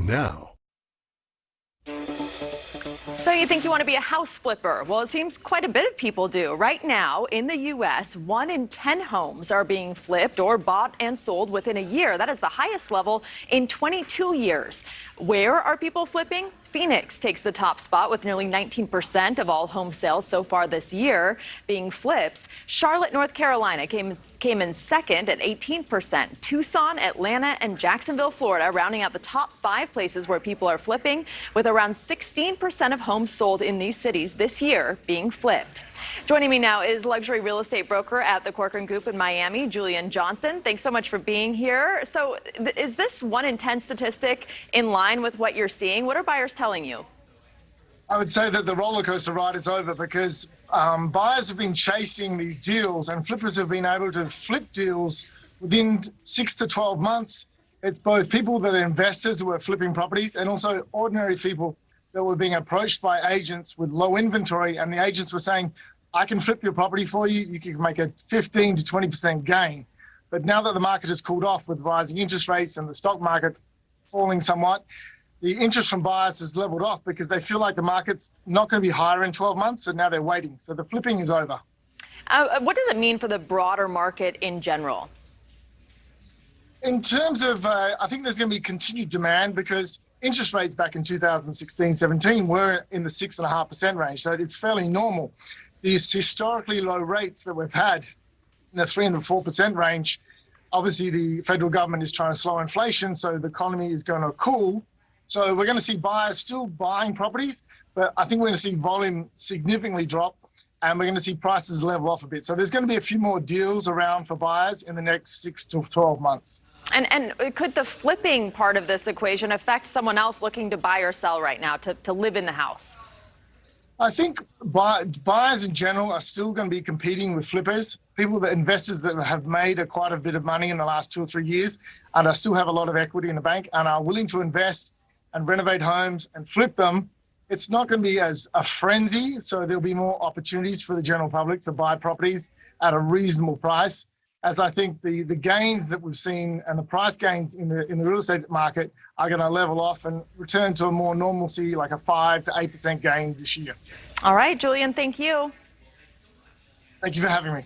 now. So you think you want to be a house flipper? Well, it seems quite a bit of people do. Right now in the U.S., 1 in 10 homes are being flipped or bought and sold within a year. That is the highest level in 22 years. Where are people flipping? Phoenix takes the top spot with nearly 19% of all home sales so far this year being flips. Charlotte, North Carolina came in second at 18%. Tucson, Atlanta, and Jacksonville, Florida, rounding out the top 5 places where people are flipping, with around 16% of homes sold in these cities this year being flipped. Joining me now is luxury real estate broker at the Corcoran Group in Miami, Julian Johnson. Thanks so much for being here. So is this 1 in 10 statistic in line with what you're seeing? What are buyers telling you? I would say that the roller coaster ride is over because buyers have been chasing these deals and flippers have been able to flip deals within 6 to 12 months. It's both people that are investors who are flipping properties and also ordinary people that were being approached by agents with low inventory, and the agents were saying, I can flip your property for you. You can make a 15 to 20% gain. But now that the market has cooled off with rising interest rates and the stock market falling somewhat, the interest from buyers has leveled off because they feel like the market's not going to be higher in 12 months, so now they're waiting. So the flipping is over. What does it mean for the broader market in general? In terms of, I think there's going to be continued demand because interest rates back in 2016-17 were in the 6.5% range, so it's fairly normal. These historically low rates that we've had in the 3 and the 4% range, obviously the federal government is trying to slow inflation, so the economy is going to cool. So we're going to see buyers still buying properties, but I think we're going to see volume significantly drop, and we're going to see prices level off a bit. So there's going to be a few more deals around for buyers in the next 6 to 12 months. And could the flipping part of this equation affect someone else looking to buy or sell right now to live in the house? I think buyers in general are still going to be competing with flippers, investors that have made quite a bit of money in the last 2 or 3 years and still have a lot of equity in the bank and are willing to invest and renovate homes and flip them. It's not going to be as a frenzy, so there'll be more opportunities for the general public to buy properties at a reasonable price, as I think the gains that we've seen and the price gains in the real estate market are going to level off and return to a more normalcy, like a 5 to 8% gain this year. All right, Julian, thank you. Thank you for having me.